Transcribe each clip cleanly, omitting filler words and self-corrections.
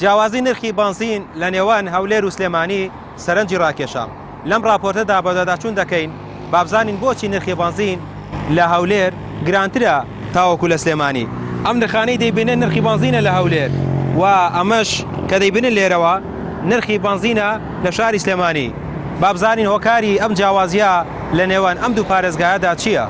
جیاوازی نرخی بنزین لە نێوان هەولێر و سلێمانی سەرنجی ڕاکێشام. لەم راپۆرتەدا بەدەداچوون دەکەین بابزانین بۆچی نرخی بنزین لە هەولێر گرانترە تاوەکو لە سلێمانی. ئەم نرخانەی دەیبینن نرخی بنزینە لە هەولێر و ئەمەش کە دەیبینن لێرەوە نرخی بنزینە لە شاری سلێمانی. بابزانین هۆکاری ئەم جیاوازیە لە نێوان ئەم دوو پارێزگایەدا چییە؟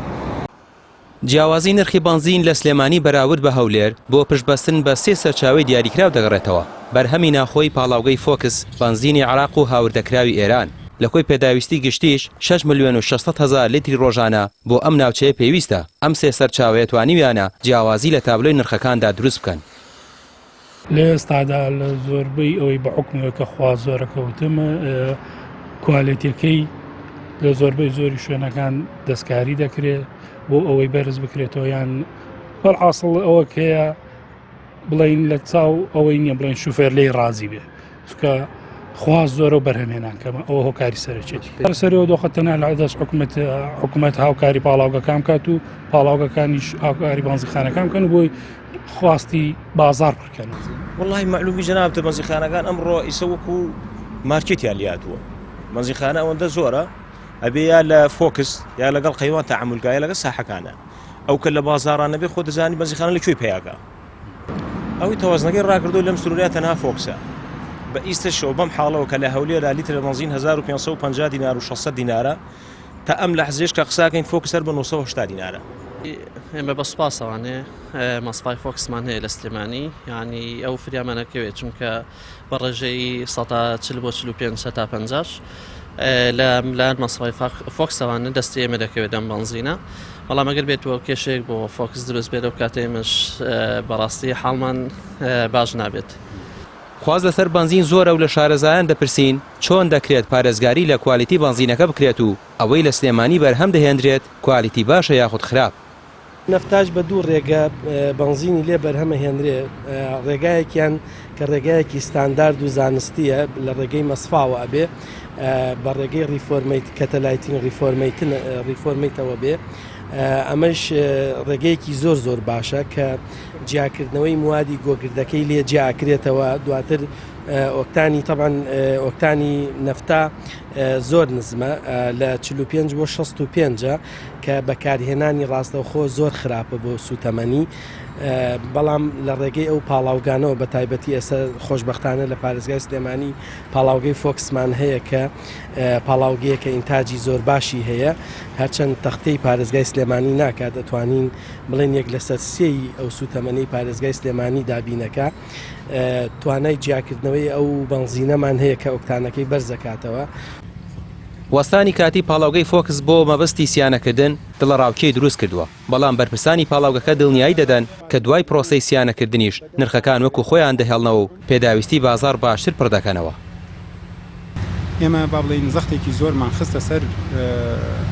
جیاوازی نرخی بنزین لە سلێمانی بەراورد بە هەولێر بۆ پشتبەستن بە سێ سەرچاوەی دیاریکراو دەگەڕێتەوە. بەرهەمی ناخۆی پاڵاوگەی فۆکس بنزینی عێراق و هاوردەکراوی ئێران لە کۆی پێداویستی گشتیش 6,600,000 لیتری ڕۆژانە بۆ ئەم ناوچەیە پێویستە. ئەم سێ سەرچاوەیە توانیویانە جیاوازی لە تابلۆی نرخەکاندا دروست بکەن. لە ئێستادا لە زۆربەی ئەوەی بە حکومەوە کە خوا زۆرەکەوتمە کوالیتیەکەی لە زۆربەی زۆری شوێنەکان دەستکاری دەکرێت بۆ ئەوەی بەرز بکرێتەوە یان بەڵحاصڵ ئەوە کەیە بڵین لە چاو ئەوەی نییە بڵین شوفێر لێی ڕازی بێ چکە خواز زۆرە و بەرهەمێنان کەمە ئەوە هۆکاری سەرچێتی سەرەوە دۆخەتەنە لە دەست حکوومەت هاوکاری پاڵاوگەکان کات و پاڵاوگەکانیش هاوکاری بنزینخانەکان بکەن بۆی خواستی بازار بکەن. وڵی معلومی جەنابتە بنزینخانەکان ئەمڕۆ ئیسە وەکو مارکێتیان لاتووە. بنزینخانە ئەوەندە زۆرە ئەبێ یا لە فۆکس یا لەگەڵ قەیوان تەعاملگایە لەگەڵ ساحەکانە ئەو کە لە بازاڕانە بێ خۆ دەزانی بنزینخانە لەکوێ پێیاگا ئەوی تەوازنەکەی ڕاکردو لەم سروریە تەنها فۆکسە بە ئیستەشەوە بەم حاڵەوە کە لە هەولێرە لیتر بنزین 1550 دینار و 600 دینارە تا ئەم لە حزێش کە قساکەین فۆکس هەر بە 980 دینارە. ئێمە بە سوپاسەوانێ مەسفای فۆکسمان هەیە لە سلێمانی یعنی ئەو فریامانەکەوێت چونکە بە ڕێژەی 140 بۆ 45 تا 50 لە مەسفای فۆکسەوانە دەستی ئێمە دەکەوێت ئەم بنزینە. بەڵام ئەگەر بێتەوە کێشێک بۆ فۆکس دروست بێت و کاتێمەش بەڕاستی حاڵمان باش نابێت. خواز لەسەر بنزین زۆرە و لە شارەزایان دەپرسین چۆن دەکرێت پارێزگاری لە کوالیتی بنزینەکە بکرێت و ئەوەی لە سلێمانی بەرهەم دەهێنرێت کوالیتی باشە یاخود خراپ. نەفتاش بە دوو ڕێگە بنزینی لێ بەرهەمە هێنرێت. ڕێگایەکیان کە ڕێگایەکی ستاندارد و زانستیە لە ڕێگەی مەسفاوە ئەبێ بە ڕێگەی ریفۆرمەیت کەتەلایتین ریفۆرمەیتەوە بێ. ئەمەش ڕێگەیەکی زۆر باشە کە جیاکردنەوەی موادی گۆگردەکەی لێ جیاکرێتەوە دواتر ئۆکتانی تەبەن ئۆکتانی نەفتا زۆر نزمە لە 45 بۆ 65 کە بەکارهێنانی ڕاستەوخۆ زۆر خراپە بۆ سوتەمەنی. بەڵام لە ڕێگەی ئەو پاڵاوگانەوە بە تایبەتی ئێستا خۆشببختانە لە پارێزگای سلێمانی پاڵاوگەی فۆکسمان هەیە کە پاڵاوگەیە کە ئینتاجی زۆر باشی هەیە هەرچەند تەختەی پارێزگای سلێمانی ناکات دەتوانین بڵێن یەک لەسەر سێی ئەو سوتەمەنی پارێزگای سلێمانی دابینەکە توانای جیاکردنەوەی ئەو بنزینەمان هەیە کە ئۆکتانەکەی بەرزەکاتەوە. وەستانی کاتی پاڵاوگەی فۆکس بۆ مەبەستی سیانەکردن دڵە ڕاوکەی دروست کردووە بەڵام بەرپرسانی پاڵاوگەکە دڵنیایی دەدەن کە دوای پرۆسەی سیانەکردنیش نرخەکان وەکو خۆیان دەهێڵنەوە و پێداویستی بازار باشتر پڕ دەکەنەوە. ئێمە با بڵین زەختێکی زۆرمان خستە سەر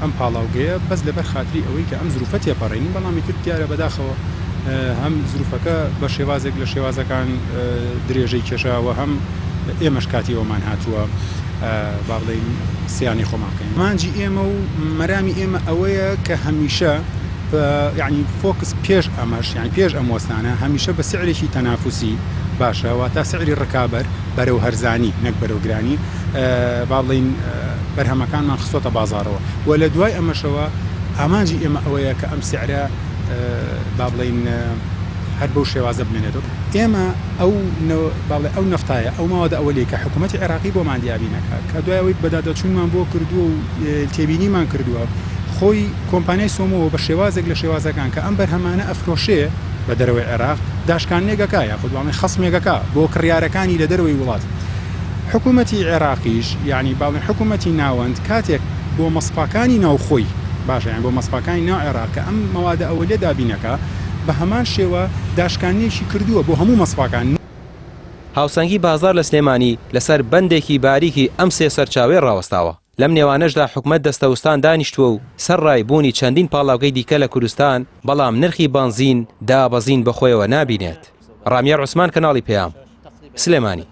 ئەم پاڵاوگەیە بەس لەبەر خاتری ئەوەی کە ئەم زروفە تێپەڕێنین بەڵامی تر دیارە بەداخەوە هەم زروفەکە بە شێوازێک لە شێوازەکان درێژەی کێشاوە هەم ئێمەش کاتی ئەومان هاتووە با بڵین سیانی خۆماکەین. مانجی ئێمە و مەرامی ئێمە ئەوەیە کە هەمیشە یعنی فۆکس پێش ئەمەش یعنی پێش ئەم وەستانە هەمیشە بە سعرێکی تەنافوسی باشە واتە سعری ڕکابەر بەرەو هەرزانی نەک بەرەو گرانی با بڵین بەرهەمەکانمان خستۆتە بازارەوە و لە دوای ئەمەشەوە ئامانجی ئێمە ئەوەیە کە ئەم سعرە با بڵین هەر بەو شێوازە بمێنێتەوە. ئێمە ئەو نەفتایە ئەو ماوەدە ئەوەلێ کە حکوومەتی عێراقی بۆمان دیابی نەکات کە دوایەوەی بەدادەچوونمان بۆ کردووە و تێبینیمان کردووە خۆی کۆمپانیای سۆمەوە بە شێوازێک لە شێوازەکان کە ئەم بەرهەمانە ئەفرۆشێ بە دەرەوەی عێراق داشکانێگەکە یاخود باڵێن خەسمێگەکە بۆ کڕیارەکانی لە دەرەوەی وڵات. حکوومەتی عێراقیش یعنی باڵێن حکوومەتی ناوەند کاتێک بۆ مەسفاکانی ناوخۆی باشە یان بۆ مەسفاکانی ناو عێراق کە ئەم مەوادە ئەوە لێ دابینەکە بە هەمان شێوە داشکانێکی کردووە بۆ هەموو مەسفاکان. هاوسەنگی بازار لە سلێمانی لەسەر بەندێکی باریکی ئەم سێ سەرچاوەی ڕاوەستاوە. لەم نێوانەشدا حکومەت دەستەوستان دانیشتووە و سەرڕای بوونی چەندین پاڵاوگەی دیکە لە کوردستان بەڵام نرخی بنزین دابەزین بەخۆیەوە نابینێت. ڕامیار عوسمان کەناڵی پێام سلێمانی.